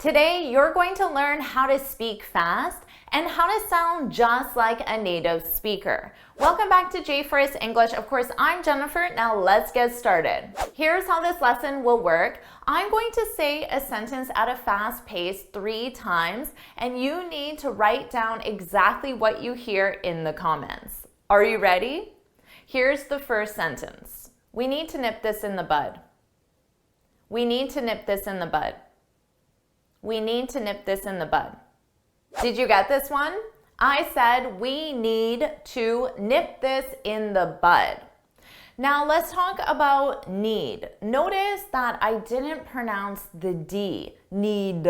Today, you're going to learn how to speak fast and how to sound just like a native speaker. Welcome back to JForrest English. Of course, I'm Jennifer. Now let's get started. Here's how this lesson will work. I'm going to say a sentence at a fast pace 3 times, and you need to write down exactly what you hear in the comments. Are you ready? Here's the first sentence. We need to nip this in the bud. We need to nip this in the bud. We need to nip this in the bud. Did you get this one? I said we need to nip this in the bud. Now let's talk about need. Notice that I didn't pronounce the D, need.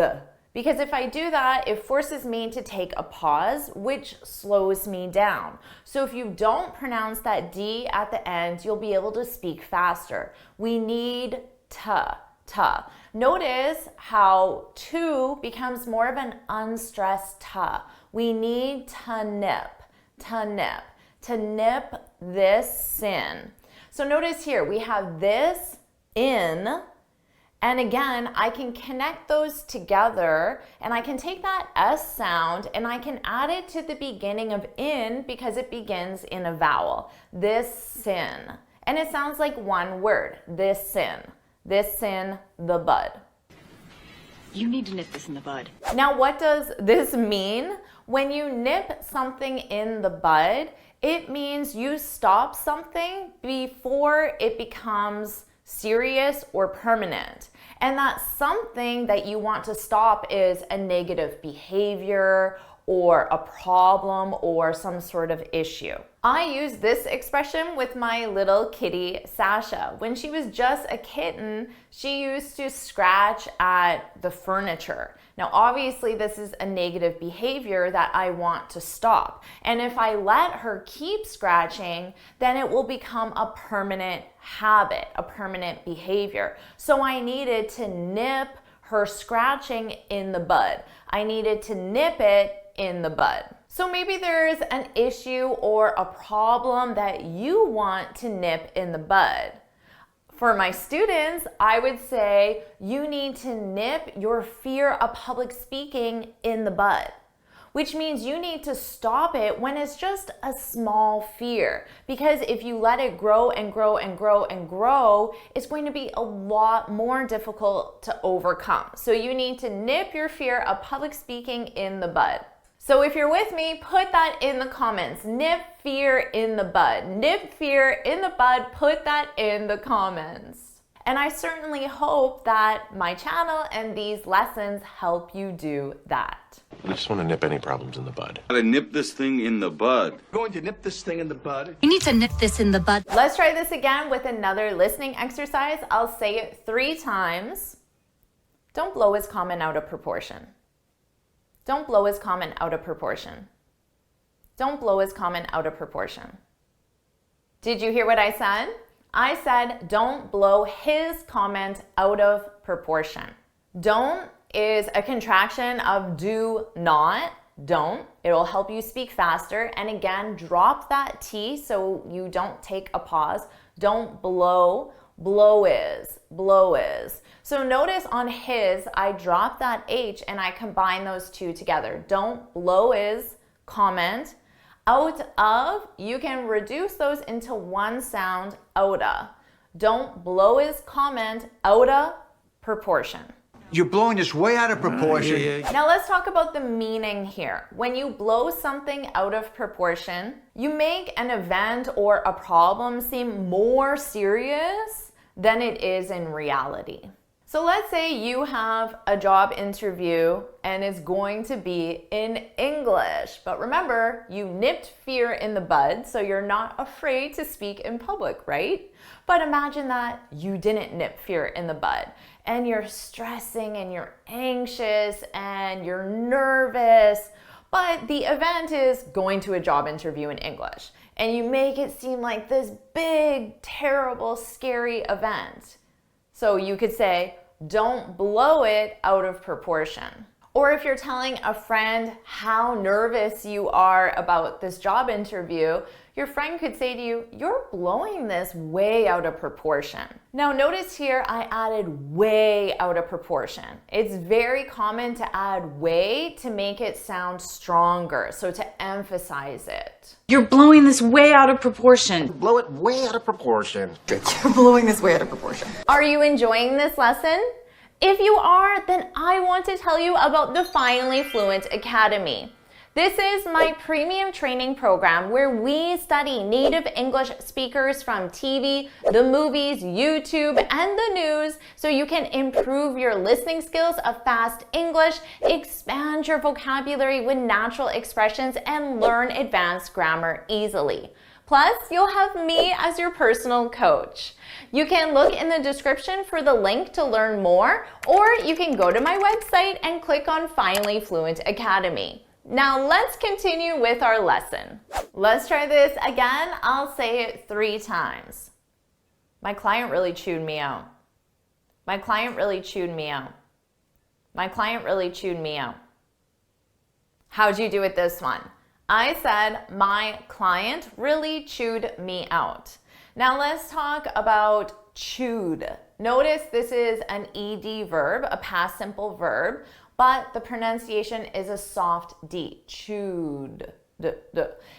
Because if I do that, it forces me to take a pause, which slows me down. So if you don't pronounce that D at the end, you'll be able to speak faster. We need to. Notice how to becomes more of an unstressed ta. We need to nip this in. So notice here, we have this in, and again, I can connect those together, and I can take that S sound, and I can add it to the beginning of in because it begins in a vowel. This sin. And it sounds like one word, this sin. This in the bud. You need to nip this in the bud. Now, what does this mean? When you nip something in the bud, it means you stop something before it becomes serious or permanent. And that something that you want to stop is a negative behavior or a problem or some sort of issue. I use this expression with my little kitty, Sasha. When she was just a kitten, she used to scratch at the furniture. Now, obviously, this is a negative behavior that I want to stop. And if I let her keep scratching, then it will become a permanent habit, a permanent behavior. So I needed to nip her scratching in the bud. I needed to nip it in the bud. So maybe there's an issue or a problem that you want to nip in the bud. For my students, I would say you need to nip your fear of public speaking in the bud, which means you need to stop it when it's just a small fear. Because if you let it grow and grow and grow and grow, it's going to be a lot more difficult to overcome. So you need to nip your fear of public speaking in the bud. So if you're with me, put that in the comments. Nip fear in the bud. Nip fear in the bud. Put that in the comments. And I certainly hope that my channel and these lessons help you do that. I just want to nip any problems in the bud. Gotta nip this thing in the bud. Going to nip this thing in the bud. You need to nip this in the bud. Let's try this again with another listening exercise. I'll say it 3 times. Don't blow his comment out of proportion. Don't blow his comment out of proportion. Don't blow his comment out of proportion. Did you hear what I said? I said, don't blow his comment out of proportion. Don't is a contraction of do not. Don't. It'll help you speak faster. And again, drop that T so you don't take a pause. Don't blow. Blow is. So notice on his, I drop that H and I combine those two together. Don't blow is comment. Out of, you can reduce those into one sound, outa. Don't blow is comment, outa proportion. You're blowing this way out of proportion. Now let's talk about the meaning here. When you blow something out of proportion, you make an event or a problem seem more serious than it is in reality. So let's say you have a job interview and it's going to be in English. But remember, you nipped fear in the bud, so you're not afraid to speak in public, right? But imagine that you didn't nip fear in the bud and you're stressing and you're anxious and you're nervous, but the event is going to a job interview in English. And you make it seem like this big, terrible, scary event. So you could say, don't blow it out of proportion. Or if you're telling a friend how nervous you are about this job interview, Your friend could say to you, "You're blowing this way out of proportion." Now notice here I added way out of proportion. It's very common to add way to make it sound stronger, so to emphasize it. You're blowing this way out of proportion. Blow it way out of proportion. You're blowing this way out of proportion. Are you enjoying this lesson? If you are, then I want to tell you about the Finally Fluent Academy. This is my premium training program where we study native English speakers from TV, the movies, YouTube, and the news so you can improve your listening skills of fast English, expand your vocabulary with natural expressions, and learn advanced grammar easily. Plus, you'll have me as your personal coach. You can look in the description for the link to learn more, or you can go to my website and click on Finally Fluent Academy. Now let's continue with our lesson. Let's try this again. I'll say it 3 times. My client really chewed me out. My client really chewed me out. My client really chewed me out. How'd you do with this one? I said, my client really chewed me out. Now let's talk about chewed. Notice this is an ed verb, a past simple verb, but the pronunciation is a soft D, chewed.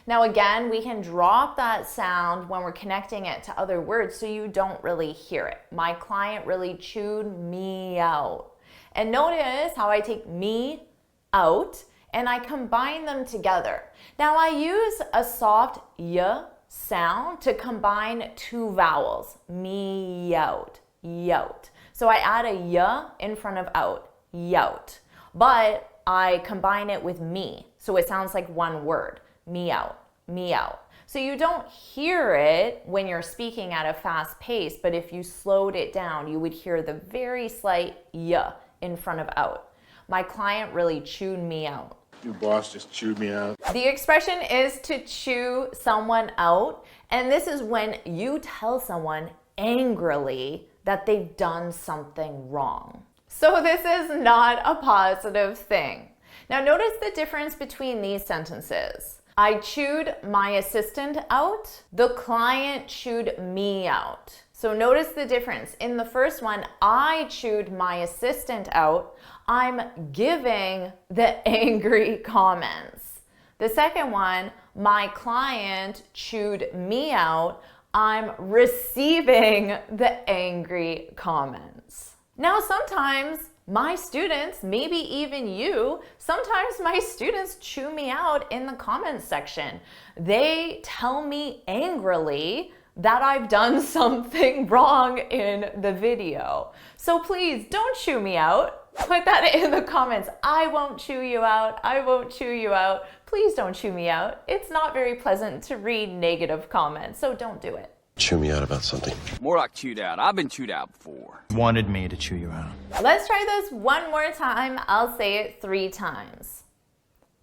Now again, we can drop that sound when we're connecting it to other words so you don't really hear it. My client really chewed me out. And notice how I take me out and I combine them together. Now I use a soft y sound to combine 2 vowels, me out, yout. So I add a y in front of out, yout. But I combine it with me, so it sounds like one word, me out, me out. So you don't hear it when you're speaking at a fast pace, but if you slowed it down, you would hear the very slight y in front of out. My client really chewed me out. Your boss just chewed me out. The expression is to chew someone out, and this is when you tell someone angrily that they've done something wrong. So this is not a positive thing. Now notice the difference between these sentences. I chewed my assistant out. The client chewed me out. So notice the difference. In the first one, I chewed my assistant out. I'm giving the angry comments. The second one, my client chewed me out. I'm receiving the angry comments. Now sometimes my students, maybe even you, sometimes my students chew me out in the comments section. They tell me angrily that I've done something wrong in the video. So please don't chew me out. Put that in the comments. I won't chew you out. I won't chew you out. Please don't chew me out. It's not very pleasant to read negative comments, so don't do it. Chew me out about something. More like chewed out. I've been chewed out before. Wanted me to chew you out. Let's try this one more time. I'll say it 3 times.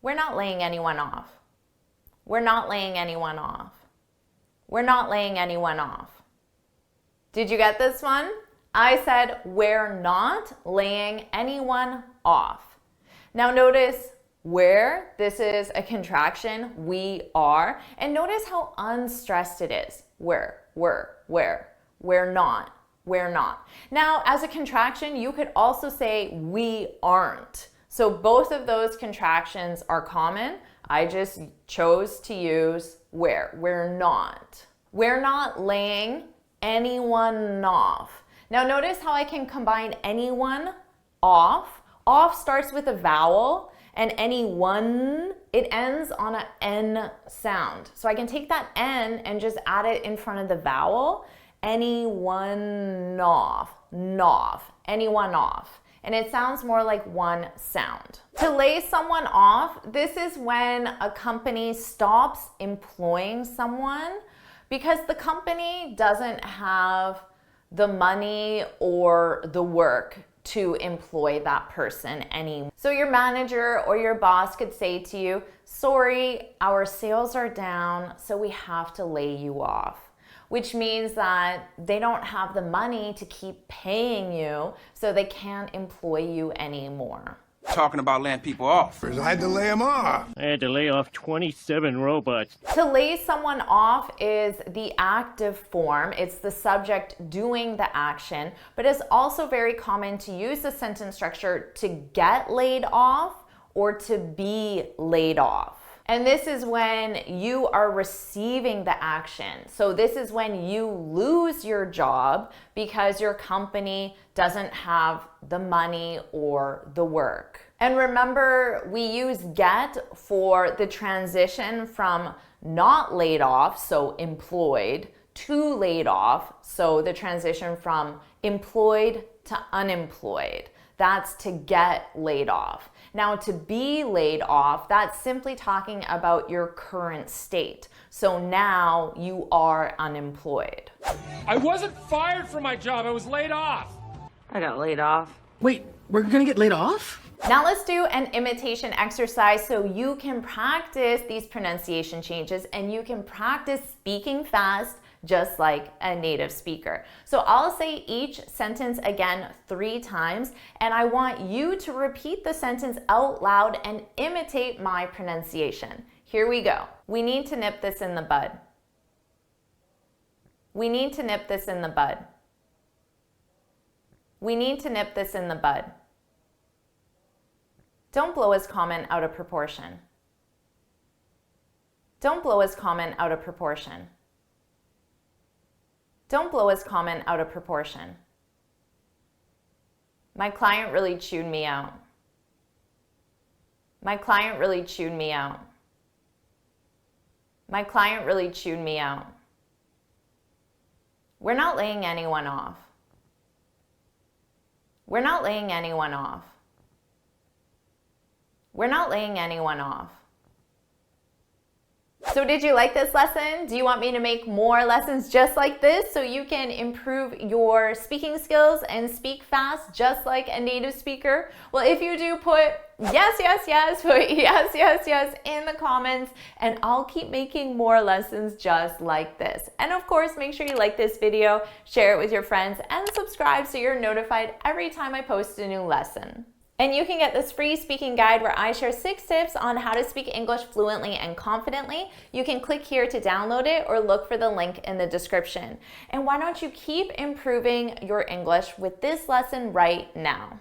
We're not laying anyone off. We're not laying anyone off. We're not laying anyone off. Did you get this one? I said we're not laying anyone off. Now notice where, this is a contraction, we are, and notice how unstressed it is. We're not. Now, as a contraction, you could also say we aren't. So both of those contractions are common. I just chose to use where. We're not laying anyone off. Now notice how I can combine anyone off. Off starts with a vowel, and anyone, it ends on an N sound. So I can take that N and just add it in front of the vowel. Anyone off, anyone off. And it sounds more like one sound. To lay someone off, this is when a company stops employing someone because the company doesn't have the money or the work to employ that person anymore. So your manager or your boss could say to you, sorry, our sales are down, so we have to lay you off. Which means that they don't have the money to keep paying you, so they can't employ you anymore. talking about laying people off. I had to lay him off. I had to lay off 27 robots. To lay someone off is the active form. It's the subject doing the action, but it's also very common to use the sentence structure to get laid off or to be laid off. And this is when you are receiving the action. So this is when you lose your job because your company doesn't have the money or the work. And remember, we use get for the transition from not laid off, so employed, to laid off, so the transition from employed to unemployed. That's to get laid off. Now, to be laid off, that's simply talking about your current state. So now you are unemployed. I wasn't fired from my job, I was laid off. I got laid off. Wait, we're gonna get laid off? Now let's do an imitation exercise so you can practice these pronunciation changes and you can practice speaking fast just like a native speaker. So I'll say each sentence again 3 times, and I want you to repeat the sentence out loud and imitate my pronunciation. Here we go. We need to nip this in the bud. We need to nip this in the bud. We need to nip this in the bud. Don't blow his comment out of proportion. Don't blow his comment out of proportion. Don't blow his comment out of proportion. My client really chewed me out. My client really chewed me out. My client really chewed me out. We're not laying anyone off. We're not laying anyone off. We're not laying anyone off. So did you like this lesson? Do you want me to make more lessons just like this so you can improve your speaking skills and speak fast just like a native speaker? Well, if you do, put yes, yes, yes, put yes, yes, yes in the comments, and I'll keep making more lessons just like this. And of course, make sure you like this video, share it with your friends, and subscribe so you're notified every time I post a new lesson. And you can get this free speaking guide where I share 6 tips on how to speak English fluently and confidently. You can click here to download it or look for the link in the description. And why don't you keep improving your English with this lesson right now?